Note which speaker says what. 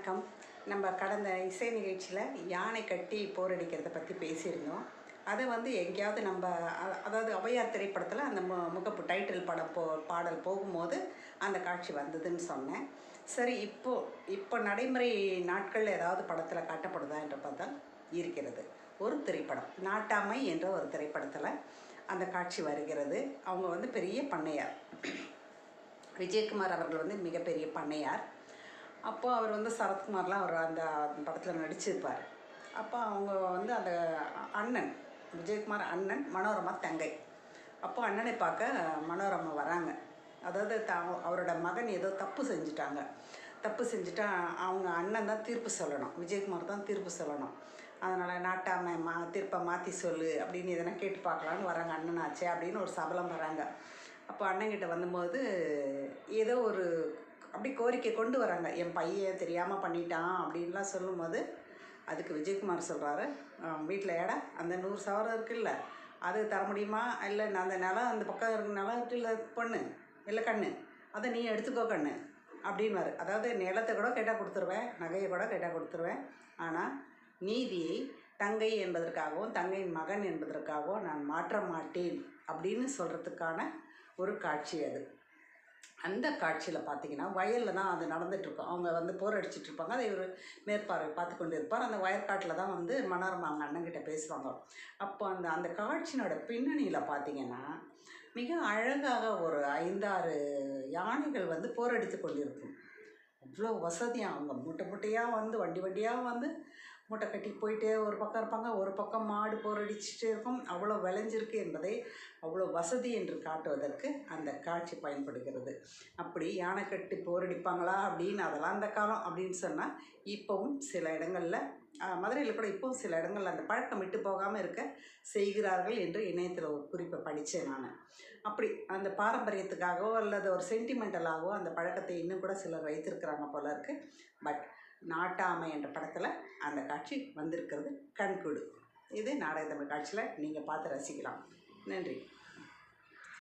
Speaker 1: வணக்கம். நம்ம கடந்த இசை நிகழ்ச்சியில் யானை கட்டி போரடிக்கிறத பற்றி பேசியிருந்தோம். அதை எங்கேயாவது நம்ம அதாவது ஔவையார் திரைப்படத்தில் அந்த முகப்பு டைட்டில் பாடல் போகும்போது அந்த காட்சி வந்ததுன்னு சொன்னேன். சரி, இப்போ நடைமுறை நாட்களில் ஏதாவது படத்தில் காட்டப்படுதா என்று பார்த்தால் இருக்கிறது. ஒரு திரைப்படம் நாட்டாமை என்ற ஒரு திரைப்படத்தில் அந்த காட்சி வருகிறது. அவங்க பெரிய பண்ணையார். விஜயகுமார் அவர்கள் மிகப்பெரிய பண்ணையார். அப்போது அவர் சரத்குமார்லாம் அவர் அந்த படத்தில் நடிச்சிருப்பார். அப்போ அவங்க அந்த அண்ணன் விஜயகுமார் அண்ணன், மனோரமா தங்கை. அப்போது அண்ணனை பார்க்க மனோரமா வராங்க. அதாவது அவரோட மகன் ஏதோ தப்பு செஞ்சுட்டா அவங்க அண்ணன் தான் தீர்ப்பு சொல்லணும், விஜயகுமார் தான் தீர்ப்பு சொல்லணும். அதனால் நாட்டாமை தீர்ப்பை மாற்றி சொல்லு அப்படின்னு எதனா கேட்டு பார்க்கலான்னு வராங்க. அண்ணனாச்சே அப்படின்னு ஒரு சபலம் வராங்க. அப்போ அண்ணங்கிட்ட வந்தபோது ஏதோ ஒரு அப்படி கோரிக்கை கொண்டு வராங்க. என் பையன் தெரியாமல் பண்ணிட்டான் அப்படின்லாம் சொல்லும்போது அதுக்கு விஜயகுமார் சொல்கிறாரு, வீட்டில் இடம் அந்த 100 சவரம் இருக்குல்ல, அது தர முடியுமா? இல்லை நான் அந்த நிலம் அந்த பக்கம் இருக்கிற நிலம் இருக்குல்ல பொண்ணு, இல்லை கண்ணு, அதை நீ எடுத்துக்கோ கண்ணு அப்படின்வார். அதாவது நிலத்தை கூட கேட்டால் கொடுத்துருவேன், நகையை கூட கேட்டால் கொடுத்துருவேன், ஆனால் நீதியை தங்கை என்பதற்காகவும் தங்கையின் மகன் என்பதற்காகவும் நான் மாற்ற மாட்டேன் அப்படின்னு சொல்கிறதுக்கான ஒரு காட்சி அது. அந்த காட்சியில் பார்த்திங்கன்னா வயலில் தான் அது நடந்துகிட்ருக்கும். அவங்க போர் அடிச்சிட்ருப்பாங்க. அதை இவர் மேற்பார்வை பார்த்து கொண்டு இருப்பார். அந்த வயற்காட்டில் தான் மனோரமா அவங்க அண்ணன்கிட்ட பேசுவாங்க. அப்போ அந்த காட்சியினோட பின்னணியில் பார்த்திங்கன்னா மிக அழகாக ஒரு 5-6 யானைகள் போரடித்து கொண்டிருக்கும். அவ்வளோ வசதியாக அவங்க மூட்டையாக வண்டியாக மூட்டை கட்டி போயிட்டே ஒரு பக்கம் இருப்பாங்க, ஒரு பக்கம் மாடு போரடிச்சுட்டே இருக்கும். அவ்வளோ விளைஞ்சிருக்கு என்பதை அவ்வளோ வசதி என்று காட்டுவதற்கு அந்த காட்சி பயன்படுகிறது. அப்படி யானை கட்டி போரடிப்பாங்களா அப்படின்னு அதெல்லாம் அந்த காலம் அப்படின்னு சொன்னால், இப்போவும் சில இடங்களில் மதுரையில் கூட இப்போவும் சில இடங்களில் அந்த பழக்கம் விட்டு போகாமல் இருக்க செய்கிறார்கள் என்று இணையத்தில் ஒரு குறிப்பை படித்தேன் நான். அப்படி அந்த பாரம்பரியத்துக்காகவோ அல்லது ஒரு சென்டிமெண்டலாகவோ அந்த பழக்கத்தை இன்னும் கூட சிலர் வைத்திருக்கிறாங்க போல இருக்குது. பட் நாட்டாமை என்ற படத்தில் அந்த காட்சி வந்திருக்கிறது கண்கூடு. இது நாடக தமிழ் காட்சியில் நீங்கள் பார்த்து ரசிக்கலாம். நன்றி.